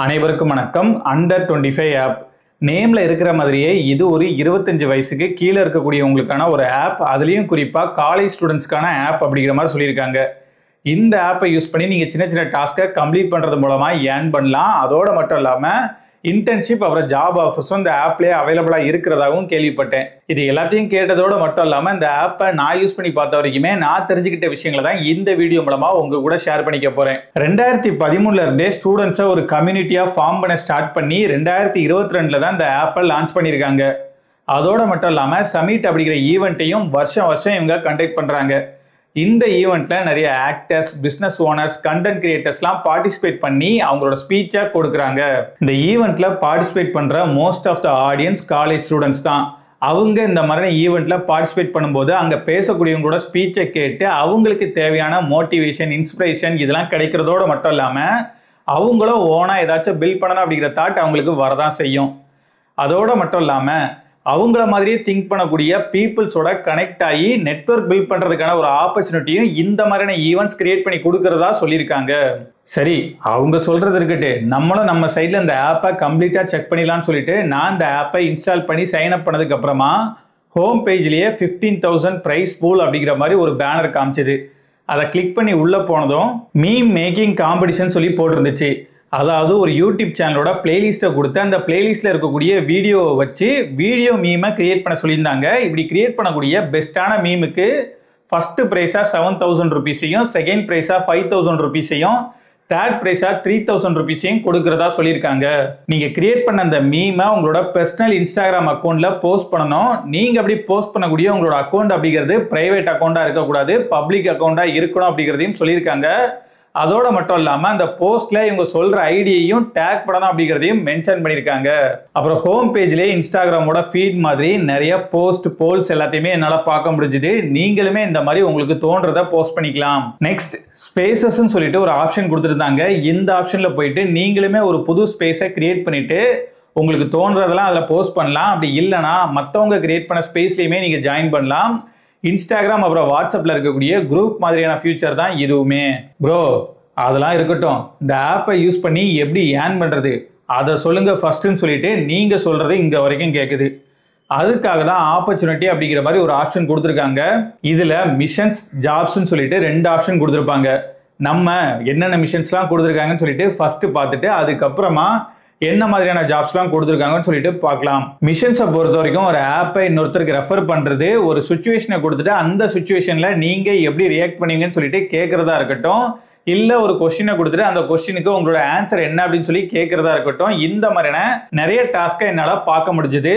அனைவருக்கும் வணக்கம். Under 25 app நேம்ல இருக்கிற மாதிரியே இது ஒரு 25 வயசுக்கு கீழே இருக்கக்கூடிய உங்களுக்கான ஒரு ஆப். அதுலயும் குறிப்பா காலேஜ் ஸ்டூடெண்ட்ஸ்க்கான ஆப் அப்படிங்கிற மாதிரி சொல்லியிருக்காங்க. இந்த ஆப்பை யூஸ் பண்ணி நீங்க சின்ன சின்ன டாஸ்கை கம்ப்ளீட் பண்றது மூலமா ஏர்ன் பண்ணலாம். அதோட மட்டும் இல்லாம இன்டர்ன்ஷிப் அப்புறம் ஜாப் ஆஃபர்ஸும் இந்த ஆப்லேயே அவைலபிளா இருக்கிறதாகவும் கேள்விப்பட்டேன். இது எல்லாத்தையும் கேட்டதோட மட்டும் இல்லாம இந்த ஆப்பை நான் யூஸ் பண்ணி பார்த்த வரைக்குமே நான் தெரிஞ்சுக்கிட்ட விஷயங்களை தான் இந்த வீடியோ மூலமா உங்க கூட ஷேர் பண்ணிக்க போறேன். 2013 இருந்தே ஸ்டூடெண்ட்ஸை ஒரு கம்யூனிட்டியா ஃபார்ம் பண்ண ஸ்டார்ட் பண்ணி 2022 தான் இந்த ஆப்பை லான்ச் பண்ணியிருக்காங்க. அதோட மட்டும் இல்லாம சமிட் அப்படிங்கிற ஈவெண்ட்டையும் வருஷம் வருஷம் இவங்க கண்டக்ட் பண்றாங்க. இந்த ஈவெண்ட்ல நிறைய ஆக்டர்ஸ், பிசினஸ் ஓனர்ஸ், கண்டென்ட் கிரியேட்டர்ஸ்லாம் பார்ட்டிசிபேட் பண்ணி அவங்களோட ஸ்பீச்சை கொடுக்குறாங்க. இந்த ஈவெண்ட்ல பார்ட்டிசிபேட் பண்ற most of the audience college students தான். அவங்க இந்த மாதிரி ஈவெண்ட்ல பார்ட்டிசிபேட் பண்ணும்போது அங்க பேசக்கூடியவங்களோட ஸ்பீச்சை கேட்டு அவங்களுக்கு தேவையான மோட்டிவேஷன், இன்ஸ்பிரேஷன் இதெல்லாம் கிடைக்கிறதோட மட்டும் இல்லாம அவங்களும் ஓனா ஏதாச்சும் பில்ட் பண்ணணும் அப்படிங்கிற தாட் அவங்களுக்கு வரதான் செய்யும். அதோட மட்டும் இல்லாம அவங்கள மாதிரியே திங்க் பண்ணக்கூடிய பீப்புள்ஸோட கனெக்ட் ஆகி நெட்வொர்க் பில்ட் பண்றதுக்கான ஒரு ஆப்பர்ச்சுனிட்டியும் இந்த மாதிரியான ஈவெண்ட்ஸ் கிரியேட் பண்ணி கொடுக்கறதா சொல்லியிருக்காங்க. சரி, அவங்க சொல்றது இருக்கட்டு, நம்மளும் நம்ம சைட்ல இந்த ஆப்பை கம்ப்ளீட்டா செக் பண்ணிடலாம்னு சொல்லிட்டு நான் இந்த ஆப்பை இன்ஸ்டால் பண்ணி சைன் அப் பண்ணதுக்கு அப்புறமா ஹோம் பேஜ்லயே 15,000 பிரைஸ் பூல் அப்படிங்கிற மாதிரி ஒரு பேனர் காமிச்சது. அதை கிளிக் பண்ணி உள்ள போனதும் மீம் மேக்கிங் காம்படிஷன் சொல்லி போட்டிருந்துச்சு. அதாவது ஒரு யூடியூப் சேனலோட பிளேலிஸ்ட்டை கொடுத்து அந்த பிளேலிஸ்ட்ல இருக்கக்கூடிய வீடியோவை வச்சு வீடியோ மீமை கிரியேட் பண்ண சொல்லியிருந்தாங்க. இப்படி கிரியேட் பண்ணக்கூடிய பெஸ்டான மீமுக்கு ஃபர்ஸ்ட் பிரைஸா 7,000 ருபீஸையும், செகண்ட் பிரைஸா 5,000 ருபீஸையும், தேர்ட் பிரைஸா 3,000 ருபீஸையும் கொடுக்கறதா சொல்லியிருக்காங்க. நீங்க கிரியேட் பண்ண அந்த மீமை உங்களோட பர்சனல் இன்ஸ்டாகிராம் அக்கௌண்ட்ல போஸ்ட் பண்ணணும். நீங்க அப்படி போஸ்ட் பண்ணக்கூடிய உங்களோட அக்கௌண்ட் அப்படிங்கிறது பிரைவேட் அக்கௌண்டா இருக்கக்கூடாது, பப்ளிக் அக்கௌண்டா இருக்கணும் அப்படிங்கிறதையும் சொல்லியிருக்காங்க. அதோட மட்டும் இல்லாம அந்த போஸ்ட்ல இவங்க சொல்ற ஐடியையும் டேக் பண்ணணும் அப்படிங்கிறதையும் மென்ஷன் பண்ணியிருக்காங்க. அப்புறம் ஹோம் பேஜ்லயே இன்ஸ்டாகிராமோட ஃபீட் மாதிரி நிறைய போஸ்ட், போல்ஸ் எல்லாத்தையுமே என்னால பார்க்க முடிஞ்சுது. நீங்களுமே இந்த மாதிரி உங்களுக்கு தோன்றதை போஸ்ட் பண்ணிக்கலாம். நெக்ஸ்ட் ஸ்பேசஸ்ன்னு சொல்லிட்டு ஒரு ஆப்ஷன் கொடுத்துருந்தாங்க. இந்த ஆப்ஷன்ல போயிட்டு நீங்களுமே ஒரு புது ஸ்பேஸை கிரியேட் பண்ணிட்டு உங்களுக்கு தோன்றதெல்லாம் அதில் போஸ்ட் பண்ணலாம். அப்படி இல்லைன்னா மற்றவங்க கிரியேட் பண்ண ஸ்பேஸ்லையுமே நீங்க ஜாயின் பண்ணலாம். இன்ஸ்டாகிராம் அப்புறம் வாட்ஸ்அப்ல இருக்கக்கூடிய குரூப் மாதிரியான ஃபியூச்சர் தான் இதுவுமே. ப்ரோ அதெல்லாம் இருக்கட்டும், இந்த ஆப்பை யூஸ் பண்ணி எப்படி ஏர்ன் பண்றது அதை சொல்லுங்க ஃபர்ஸ்ட்னு சொல்லிட்டு நீங்க சொல்றது இங்க வரைக்கும் கேட்குது. அதுக்காக தான் ஆப்பர்ச்சுனிட்டி அப்படிங்கிற மாதிரி ஒரு ஆப்ஷன் கொடுத்துருக்காங்க. இதுல மிஷன்ஸ், ஜாப்ஸ்ன்னு சொல்லிட்டு 2 ஆப்ஷன் கொடுத்துருப்பாங்க. நம்ம என்னென்ன மிஷன்ஸ்லாம் கொடுத்துருக்காங்கன்னு சொல்லிட்டு ஃபர்ஸ்ட் பார்த்துட்டு அதுக்கப்புறமா என்ன மாதிரியான ஜாப்ஸ்லாம் கொடுத்துருக்காங்கன்னு சொல்லிட்டு பார்க்கலாம். மிஷன்ஸை பொறுத்த வரைக்கும் ஒரு ஆப்பை இன்னொருத்தருக்கு ரெஃபர் பண்றது, ஒரு சுச்சுவேஷனை கொடுத்துட்டு அந்த சுச்சுவேஷன்ல நீங்க எப்படி ரியாக்ட் பண்ணுவீங்கன்னு சொல்லிட்டு கேட்கறதா இருக்கட்டும், இல்ல ஒரு கொஸ்டினை கொடுத்துட்டு அந்த கொஸ்டினுக்கு உங்களோட ஆன்சர் என்ன அப்படின்னு சொல்லி கேட்கறதா இருக்கட்டும், இந்த மாதிரியான நிறைய டாஸ்கை என்னால பார்க்க முடிஞ்சது.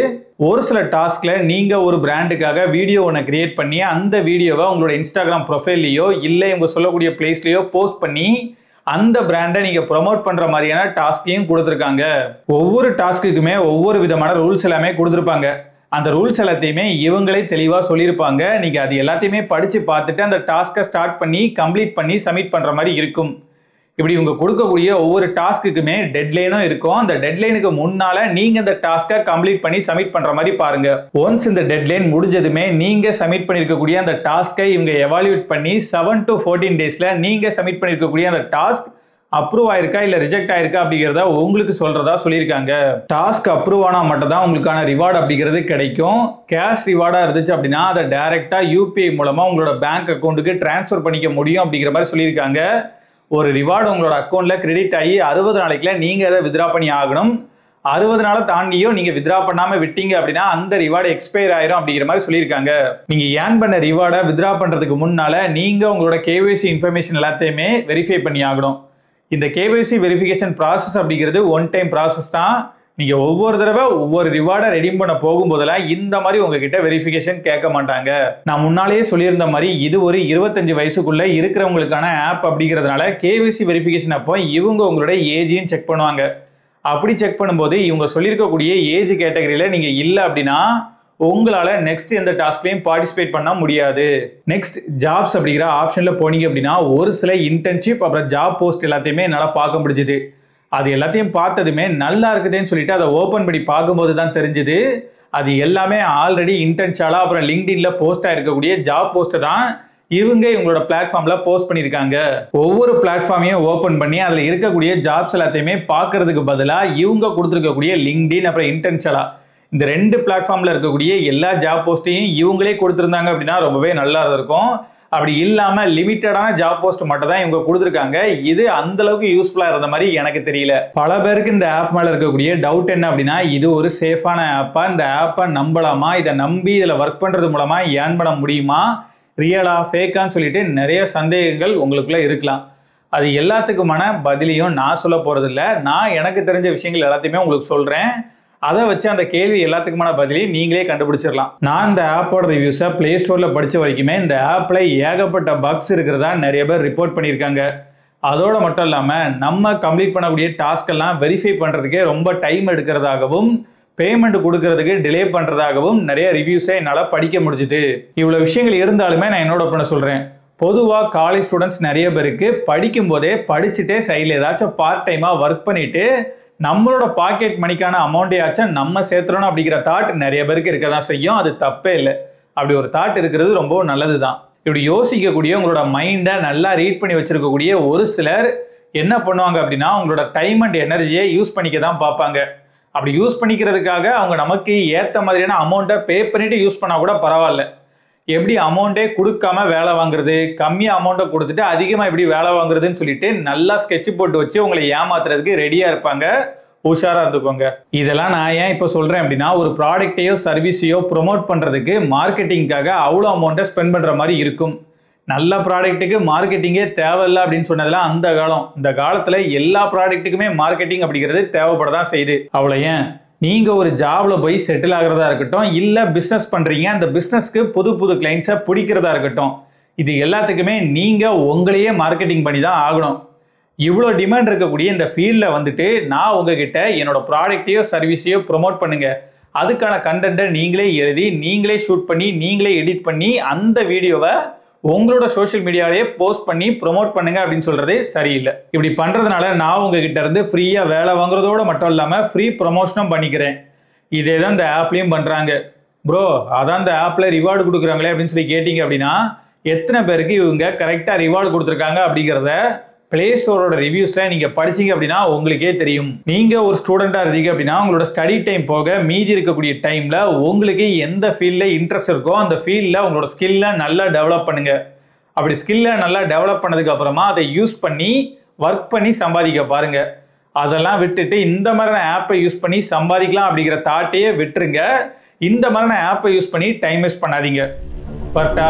ஒரு சில டாஸ்க்ல நீங்க ஒரு பிராண்டுக்காக வீடியோ ஒன்று கிரியேட் பண்ணி அந்த வீடியோவை உங்களோட இன்ஸ்டாகிராம் ப்ரொஃபைல்லையோ இல்லை இவங்க சொல்லக்கூடிய பிளேஸ்லயோ போஸ்ட் பண்ணி அந்த பிராண்டை நீங்க ப்ரொமோட் பண்ற மாதிரியான டாஸ்கையும் கொடுத்துருக்காங்க. ஒவ்வொரு டாஸ்க்குமே ஒவ்வொரு விதமான ரூல்ஸ் எல்லாமே கொடுத்துருப்பாங்க. அந்த ரூல்ஸ் எல்லாத்தையுமே இவங்களே தெளிவா சொல்லியிருப்பாங்க. நீங்க அது எல்லாத்தையுமே படிச்சு பார்த்துட்டு அந்த டாஸ்கை ஸ்டார்ட் பண்ணி கம்ப்ளீட் பண்ணி சப்மிட் பண்ற மாதிரி இருக்கும். இப்படி இவங்க கொடுக்கக்கூடிய ஒவ்வொரு டாஸ்க்குமே டெட்லைனும் இருக்கும். அந்த டெட்லைனுக்கு முன்னால நீங்க இந்த டாஸ்கை கம்ப்ளீட் பண்ணி சப்மிட் பண்ற மாதிரி பாருங்க. ஒன்ஸ் இந்த டெட்லைன் முடிஞ்சதுமே நீங்க சப்மிட் பண்ணிருக்கக்கூடிய அந்த டாஸ்கை இவங்க எவாலுவேட் பண்ணி 7 to 14 டேஸ்ல நீங்க சப்மிட் பண்ணிருக்கக்கூடிய அந்த டாஸ்க் அப்ரூவ் ஆயிருக்கா இல்ல ரிஜெக்ட் ஆயிருக்கா அப்படிங்கிறத உங்களுக்கு சொல்றதா சொல்லியிருக்காங்க. டாஸ்க் அப்ரூவ் ஆனா மட்டும் தான் உங்களுக்கான ரிவார்டு அப்படிங்கிறது கிடைக்கும். கேஷ் ரிவார்டா இருந்துச்சு அப்படின்னா அதை டைரக்டா யூபிஐ மூலமா உங்களோட பேங்க் அக்கௌண்ட்டுக்கு டிரான்ஸ்ஃபர் பண்ணிக்க முடியும் அப்படிங்கிற மாதிரி சொல்லியிருக்காங்க. ஒரு ரிவார்டு உங்களோட அக்கௌண்ட்ல கிரெடிட் ஆகி 60 நாளைக்குல நீங்க அதை வித்ரா பண்ணி ஆகணும். 60 நாளை தாண்டியும் நீங்க வித்ரா பண்ணாம விட்டீங்க அப்படின்னா அந்த ரிவார்டு எக்ஸ்பயர் ஆயிரும் அப்படிங்கிற மாதிரி சொல்லியிருக்காங்க. நீங்க ஏர்ன் பண்ண ரிவார்டை வித்ரா பண்றதுக்கு முன்னால நீங்க உங்களோட கேஒய்சி இன்ஃபர்மேஷன் எல்லாத்தையுமே வெரிஃபை பண்ணி ஆகணும். இந்த கேஒய்சி வெரிஃபிகேஷன் ப்ராசஸ் அப்படிங்கிறது ஒன் டைம் ப்ராசஸ் தான். நீங்க ஒவ்வொரு தடவை ஒவ்வொரு ரிவார்டை ரெடீம் பண்ண போகும்போதெல்லாம் இந்த மாதிரி உங்ககிட்ட வெரிஃபிகேஷன் கேட்க மாட்டாங்க. நான் முன்னாலேயே சொல்லியிருந்த மாதிரி இது ஒரு 25 வயசுக்குள்ள இருக்கிறவங்களுக்கான ஆப் அப்படிங்கிறதுனால கேஒய்சி வெரிஃபிகேஷன் அப்போ இவங்க உங்களுடைய ஏஜையும் செக் பண்ணுவாங்க. அப்படி செக் பண்ணும்போது இவங்க சொல்லியிருக்கக்கூடிய ஏஜ் கேட்டகரியில நீங்க இல்லை அப்படின்னா உங்களால நெக்ஸ்ட் எந்த டாஸ்க்லையும் பார்ட்டிசிபேட் பண்ண முடியாது. நெக்ஸ்ட் ஜாப்ஸ் அப்படிங்கிற ஆப்ஷன்ல போனீங்க அப்படின்னா ஒரு சில இன்டர்ன்ஷிப் அப்புறம் ஜாப் போஸ்ட் எல்லாத்தையுமே என்னால பார்க்க முடிஞ்சுது. அது எல்லாத்தையும் பார்த்ததுமே நல்லா இருக்குதுன்னு சொல்லிட்டு அதை ஓப்பன் பண்ணி பார்க்கும்போது தான் தெரிஞ்சுது அது எல்லாமே ஆல்ரெடி இன்டர்ன்ஷாலா அப்புறம் லிங்க்டின்ல போஸ்ட் ஆயிருக்கக்கூடிய ஜாப் போஸ்ட் தான். இவங்க இவங்களோட பிளாட்ஃபார்ம்ல போஸ்ட் பண்ணியிருக்காங்க. ஒவ்வொரு பிளாட்ஃபார்மையும் ஓபன் பண்ணி அதுல இருக்கக்கூடிய ஜாப்ஸ் எல்லாத்தையுமே பார்க்கறதுக்கு பதிலா இவங்க கொடுத்துருக்கக்கூடிய லிங்க்டின் அப்புறம் இன்டென்ஷனலா இந்த 2 பிளாட்ஃபார்ம்ல இருக்கக்கூடிய எல்லா ஜாப் போஸ்டையும் இவங்களே கொடுத்துருந்தாங்க அப்படின்னா ரொம்பவே நல்லா இருக்கும். அப்படி இல்லாம லிமிட்டடான ஜாப் போஸ்ட் மட்டும் தான் இவங்க கொடுத்துருக்காங்க. இது அந்த அளவுக்கு யூஸ்ஃபுல்லா இருந்த மாதிரி எனக்கு தெரியல. பல பேருக்கு இந்த ஆப் மேல இருக்கக்கூடிய டவுட் என்ன அப்படின்னா, இது ஒரு சேஃபான ஆப்பா, இந்த ஆப்பை நம்பலாமா, இதை நம்பி இதுல ஒர்க் பண்றது மூலமா ஏர்ன் பண்ண முடியுமா, ரியலா ஃபேக்கான்னு சொல்லிட்டு நிறைய சந்தேகங்கள் உங்களுக்குள்ள இருக்கலாம். அது எல்லாத்துக்குமான பதிலையும் நான் சொல்ல போறது இல்லை. நான் எனக்கு தெரிஞ்ச விஷயங்கள் எல்லாத்தையுமே உங்களுக்கு சொல்றேன். அதை வச்சு அந்த கேள்வி எல்லாத்துக்குமான பதிலையும் நீங்களே கண்டுபிடிச்சிடலாம். நான் இந்த ஆப்போட ரிவ்யூஸை பிளே ஸ்டோர்ல படிச்ச வரைக்குமே இந்த ஆப்ல ஏகப்பட்ட பக்ஸ் இருக்கிறதா நிறைய பேர் ரிப்போர்ட் பண்ணியிருக்காங்க. அதோட மட்டும் இல்லாம நம்ம கம்ப்ளீட் பண்ணக்கூடிய டாஸ்க் எல்லாம் வெரிஃபை பண்றதுக்கே ரொம்ப டைம் எடுக்கிறதாகவும் பேமெண்ட் கொடுக்கறதுக்கு டிலே பண்றதாகவும் நிறைய ரிவ்யூஸை என்னால் படிக்க முடிஞ்சுது. இவ்வளவு விஷயங்கள் இருந்தாலுமே நான் என்னோட பண்ண சொல்றேன். பொதுவாக காலேஜ் ஸ்டூடெண்ட்ஸ் நிறைய பேருக்கு படிக்கும் போதே படிச்சுட்டே சைடில் ஏதாச்சும் பார்ட் டைமா ஒர்க் பண்ணிட்டு நம்மளோட பாக்கெட் மணிக்கான அமௌண்ட்டையாச்சும் நம்ம சேர்த்துறோம் அப்படிங்கிற தாட் நிறைய பேருக்கு இருக்க தான் செய்யும். அது தப்பே இல்லை. அப்படி ஒரு தாட் இருக்கிறது ரொம்ப நல்லது தான். இப்படி யோசிக்கக்கூடிய உங்களோட மைண்டை நல்லா ரீட் பண்ணி வச்சிருக்கக்கூடிய ஒரு சிலர் என்ன பண்ணுவாங்க அப்படின்னா, உங்களோட டைம் அண்ட் எனர்ஜியை யூஸ் பண்ணிக்க தான் பார்ப்பாங்க. அப்படி யூஸ் பண்ணிக்கிறதுக்காக அவங்க நமக்கு ஏற்ற மாதிரியான அமௌண்ட்டை பே பண்ணிட்டு யூஸ் பண்ணா கூட பரவாயில்ல. எப்படி அமௌண்ட்டே கொடுக்காம வேலை வாங்குறது, கம்மியாக அமௌண்ட்டை கொடுத்துட்டு அதிகமாக எப்படி வேலை வாங்குறதுன்னு சொல்லிட்டு நல்லா ஸ்கெட்ச் போட்டு வச்சு உங்களை ஏமாத்துறதுக்கு ரெடியாக இருப்பாங்க. உஷாராக இருந்துக்கோங்க. இதெல்லாம் நான் ஏன் இப்போ சொல்கிறேன் அப்படின்னா, ஒரு ப்ராடக்டையோ சர்வீஸையோ ப்ரொமோட் பண்ணுறதுக்கு மார்க்கெட்டிங்காக அவ்வளோ அமௌண்ட்டை ஸ்பெண்ட் பண்ணுற மாதிரி இருக்கும். நல்ல ப்ராடக்ட்டுக்கு மார்க்கெட்டிங்கே தேவையில்லை அப்படின்னு சொன்னதெல்லாம் அந்த காலம். இந்த காலத்தில் எல்லா ப்ராடக்ட்டுக்குமே மார்க்கெட்டிங் அப்படிங்கிறது தேவைப்பட தான் செய்யுது. அவ்வளோ ஏன் நீங்க ஒரு ஜாப்ல போய் செட்டில் ஆகிறதா இருக்கட்டும், இல்ல பிசினஸ் பண்றீங்க, அந்த பிசினஸ்க்கு புது புது கிளைண்ட்ஸை பிடிக்கிறதா இருக்கட்டும், இது எல்லாத்துக்குமே நீங்க உங்களையே மார்க்கெட்டிங் பண்ணி தான் ஆகணும். இவ்வளோ டிமாண்ட் இருக்கக்கூடிய இந்த ஃபீல்டில் வந்துட்டு நான் உங்ககிட்ட என்னோட ப்ராடக்டையோ சர்வீஸையோ ப்ரொமோட் பண்ணுங்க, அதுக்கான கண்டென்ட்டை நீங்களே எழுதி நீங்களே ஷூட் பண்ணி நீங்களே எடிட் பண்ணி அந்த வீடியோவை உங்களோட சோஷியல் மீடியாவிலேயே போஸ்ட் பண்ணி ப்ரொமோட் பண்ணுங்க அப்படின்னு சொல்றது சரியில்லை. இப்படி பண்றதுனால நான் உங்ககிட்ட இருந்து ஃப்ரீயா வேலை வாங்குறதோட மட்டும் இல்லாம ஃப்ரீ ப்ரொமோஷனும் பண்ணிக்கிறேன். இதே தான் இந்த ஆப்லயும் பண்றாங்க. ப்ரோ அதான் இந்த ஆப்ல ரிவார்டு கொடுக்குறாங்களே அப்படின்னு சொல்லி கேட்டீங்க அப்படின்னா, எத்தனை பேருக்கு இவங்க கரெக்டா ரிவார்டு கொடுத்துருக்காங்க அப்படிங்கிறத பிளே ஸ்டோரோட ரிவ்யூஸ்ல நீங்க படிச்சீங்க அப்படின்னா உங்களுக்கே தெரியும். நீங்க ஒரு ஸ்டூடெண்டா இருந்தீங்க அப்படின்னா உங்களோட ஸ்டடி டைம் போக மீதி இருக்கக்கூடிய டைம்ல உங்களுக்கு எந்த ஃபீல்ட்ல இன்ட்ரெஸ்ட் இருக்கோ அந்த ஃபீல்ட்ல உங்களோட ஸ்கில்ல நல்லா டெவலப் பண்ணுங்க. அப்படி ஸ்கில்ல நல்லா டெவலப் பண்ணதுக்கு அப்புறமா அதை யூஸ் பண்ணி ஒர்க் பண்ணி சம்பாதிக்க பாருங்க. அதெல்லாம் விட்டுட்டு இந்த மாதிரியான ஆப்பை யூஸ் பண்ணி சம்பாதிக்கலாம் அப்படிங்கிற தாட்டையே விட்டுருங்க. இந்த மாதிரியான ஆப்பை யூஸ் பண்ணி டைம் வேஸ்ட் பண்ணாதீங்க. பட்டா